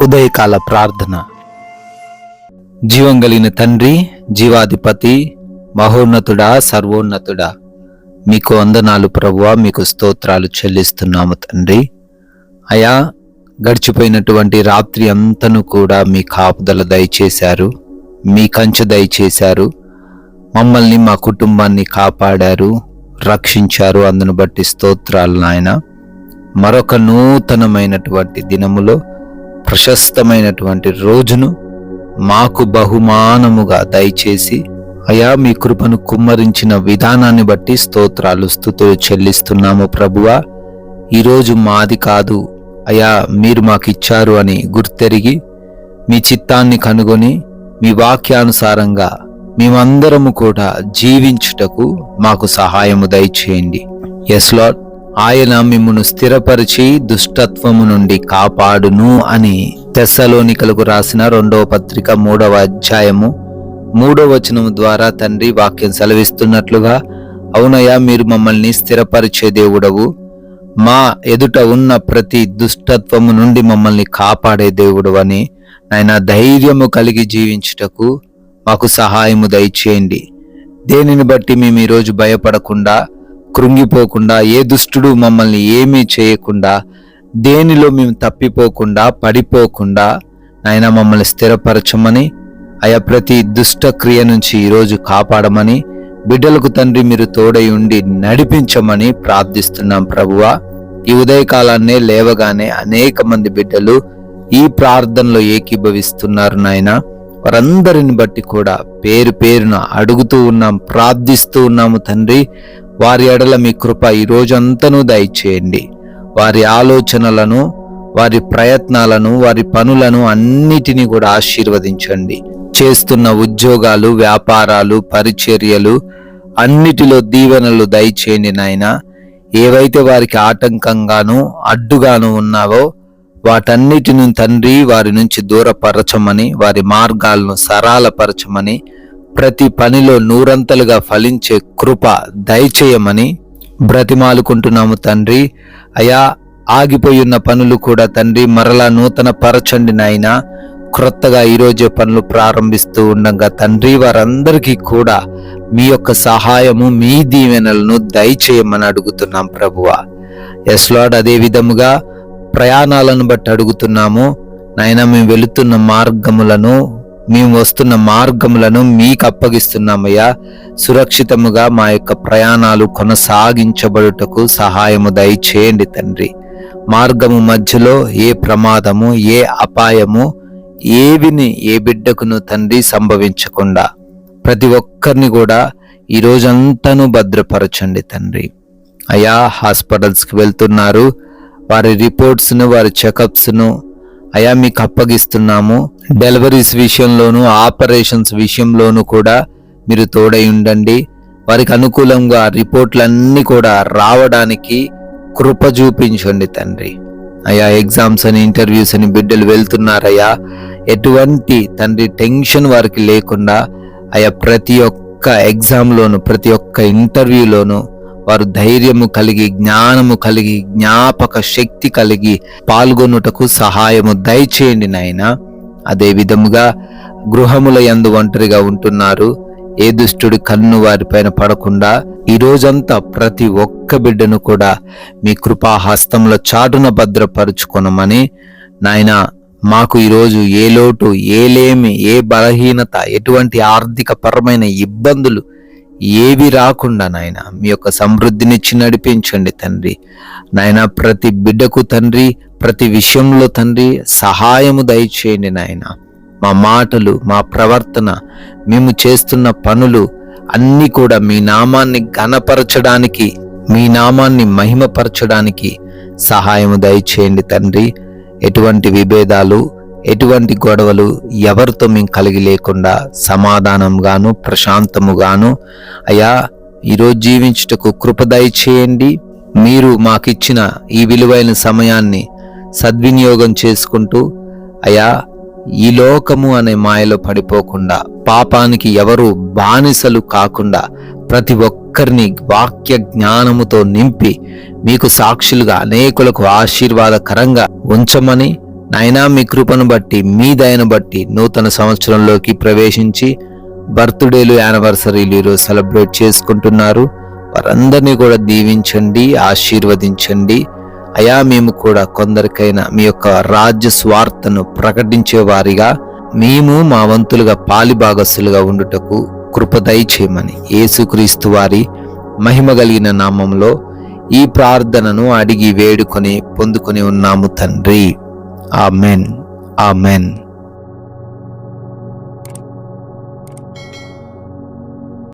ఉదయకాల ప్రార్థన. జీవం కలిగిన తండ్రి, జీవాధిపతి, మహోన్నతుడా, సర్వోన్నతుడా, మీకు వందనాలు ప్రభువా, మీకు స్తోత్రాలు చెల్లిస్తున్నాము తండ్రి. అయా, గడిచిపోయినటువంటి రాత్రి అంతను కూడా మీ కాపుదల దయచేశారు, మీ కంచె దయచేశారు, మమ్మల్ని మా కుటుంబాన్ని కాపాడారు, రక్షించారు. అందును బట్టి స్తోత్రాలు నాయన. మరొక నూతనమైనటువంటి దినములో ప్రశస్తమైనటువంటి రోజును మాకు బహుమానముగా దయచేసి అయా మీ కృపను కుమ్మరించిన విధానాన్ని బట్టి స్తోత్రాలు స్తుతులు చెల్లిస్తున్నాము ప్రభువా. ఈరోజు మాది కాదు అయా, మీరు మాకు ఇచ్చారు అని గుర్తెరిగి మీ చిత్తాన్ని కనుగొని మీ వాక్యానుసారంగా మేమందరము కూడా జీవించుటకు మాకు సహాయము దయచేయండి. ఎస్ లార్డ్, ఆయన మిమ్మును స్థిరపరిచి దుష్టత్వము నుండి కాపాడును అని తెస్సలోనికలకు రాసిన 2వ పత్రిక 3వ అధ్యాయము 3వ వచనము ద్వారా తండ్రి వాక్యం సెలవిస్తున్నట్లుగా, అవునయ్యా, మీరు మమ్మల్ని స్థిరపరిచే దేవుడవు, మా ఎదుట ఉన్న ప్రతి దుష్టత్వము నుండి మమ్మల్ని కాపాడే దేవుడు అని ఆయన ధైర్యము కలిగి జీవించుటకు మాకు సహాయము దయచేయండి. దేనిని బట్టి మేము ఈరోజు భయపడకుండా, కృంగిపోకుండా, ఏ దుష్టుడు మమ్మల్ని ఏమీ చేయకుండా, దేనిలో మేము తప్పిపోకుండా, పడిపోకుండా నాయన మమ్మల్ని స్థిరపరచమని, అయా ప్రతి దుష్ట క్రియ నుంచి ఈరోజు కాపాడమని, బిడ్డలకు తండ్రి మీరు తోడై ఉండి నడిపించమని ప్రార్థిస్తున్నాం ప్రభువా. ఈ ఉదయకాలాన్నే లేవగానే అనేక మంది బిడ్డలు ఈ ప్రార్థనలో ఏకీభవిస్తున్నారు నాయన. వారందరిని బట్టి కూడా పేరు పేరున అడుగుతూ ఉన్నాం, ప్రార్థిస్తూ ఉన్నాము తండ్రి. వారి ఎడల మీ కృప ఈ రోజంతనూ దయచేయండి. వారి ఆలోచనలను, వారి ప్రయత్నాలను, వారి పనులను అన్నిటినీ కూడా ఆశీర్వదించండి. చేస్తున్న ఉద్యోగాలు, వ్యాపారాలు, పరిచర్యలు అన్నిటిలో దీవెనలు దయచేయండి నాయన. ఏవైతే వారికి ఆటంకంగాను అడ్డుగాను ఉన్నావో వాటన్నిటిని తండ్రి వారి నుంచి దూరపరచమని, వారి మార్గాలను సరళపరచమని, ప్రతి పనిలో నూరంతలుగా ఫలించే కృప దయచేయమని బ్రతిమాలుకుంటున్నాము తండ్రి. అయా, ఆగిపోయి ఉన్న పనులు కూడా తండ్రి మరలా నూతన పరచండి నాయన. క్రొత్తగా ఈరోజే పనులు ప్రారంభిస్తూ ఉండగా తండ్రి వారందరికీ కూడా మీ యొక్క సహాయము, మీ దీవెనలను దయచేయమని అడుగుతున్నాం ప్రభువా. ఎస్ లార్డ్, అదే విధముగా ప్రయాణాలను బట్టి అడుగుతున్నాము నాయన. మేము వెళుతున్న మార్గములను, మేము వస్తున్న మార్గములను మీకు అప్పగిస్తున్నామయ్యా. సురక్షితముగా మా యొక్క ప్రయాణాలు కొనసాగించబడుటకు సహాయము దయచేయండి తండ్రి. మార్గము మధ్యలో ఏ ప్రమాదము, ఏ అపాయము, ఏవిని ఏ బిడ్డకును తండ్రి సంభవించకుండా ప్రతి ఒక్కరిని కూడా ఈ రోజంతాను భద్రపరచండి తండ్రి. అయా, హాస్పిటల్స్కి వెళ్తున్నారు, వారి రిపోర్ట్స్ను, వారి చెకప్స్ను అయా మీకు అప్పగిస్తున్నాము. డెలివరీస్ విషయంలోను, ఆపరేషన్స్ విషయంలోనూ కూడా మీరు తోడై ఉండండి. వారికి అనుకూలంగా రిపోర్ట్లన్నీ కూడా రావడానికి కృప చూపించండి తండ్రి. అయా, ఎగ్జామ్స్ అని, ఇంటర్వ్యూస్ అని బిడ్డలు వెళ్తున్నారయ్యా. ఎటువంటి తండ్రి టెన్షన్ వారికి లేకుండా అయా ప్రతి ఒక్క ఎగ్జామ్లోను, ప్రతి ఒక్క ఇంటర్వ్యూలోను వారు ధైర్యము కలిగి, జ్ఞానము కలిగి, జ్ఞాపక శక్తి కలిగి పాల్గొనుటకు సహాయము దయచేయండి నాయన. అదే విధముగా గృహముల యందు ఒంటరిగా ఉంటున్నారు, ఏ దుష్టుడి కన్ను వారిపైన పడకుండా ఈ రోజంతా ప్రతి ఒక్క బిడ్డను కూడా మీ కృపాహస్తంలో చాటున భద్రపరుచుకొనమని నాయన. మాకు ఈరోజు ఏ లోటు, ఏ లేమి, ఏ బలహీనత, ఎటువంటి ఆర్థిక పరమైన ఇబ్బందులు ఏవి రాకుండా నాయన మీ యొక్క సమృద్ధినిచ్చి నడిపించండి తండ్రి. నాయన, ప్రతి బిడ్డకు తండ్రి, ప్రతి విషయంలో తండ్రి సహాయము దయచేయండి నాయన. మా మాటలు, మా ప్రవర్తన, మేము చేస్తున్న పనులు అన్నీ కూడా మీ నామాన్ని ఘనపరచడానికి, మీ నామాన్ని మహిమపరచడానికి సహాయము దయచేయండి తండ్రి. ఎటువంటి విభేదాలు, ఎటువంటి గొడవలు ఎవరితో మేము కలిగి లేకుండా సమాధానంగాను, ప్రశాంతముగాను అయా ఈరోజు జీవించుటకు కృప దయచేయండి. మీరు మాకిచ్చిన ఈ విలువైన సమయాన్ని సద్వినియోగం చేసుకుంటూ అయా ఈ లోకము అనే మాయలో పడిపోకుండా, పాపానికి ఎవరు బానిసలు కాకుండా ప్రతి ఒక్కరిని వాక్య జ్ఞానముతో నింపి మీకు సాక్షులుగా అనేకులకు ఆశీర్వాదకరంగా ఉంచమని నాయనా మీ కృపను బట్టి, మీ దయను బట్టి నూతన సంవత్సరంలోకి ప్రవేశించి బర్త్డేలు, యానివర్సరీలు ఈరోజు సెలబ్రేట్ చేసుకుంటున్నారు. వారందరినీ కూడా దీవించండి, ఆశీర్వదించండి. అయా మేము కూడా కొందరికైనా మీ యొక్క రాజ్య స్వార్థను ప్రకటించే వారిగా, మేము మా వంతులుగా పాలిభాగస్తులుగా ఉండుటకు కృప దయచేయమని యేసుక్రీస్తు వారి మహిమ కలిగిన నామంలో ఈ ప్రార్థనను అడిగి వేడుకొని పొందుకొని ఉన్నాము తండ్రి. ఆమెన్. ఆమెన్.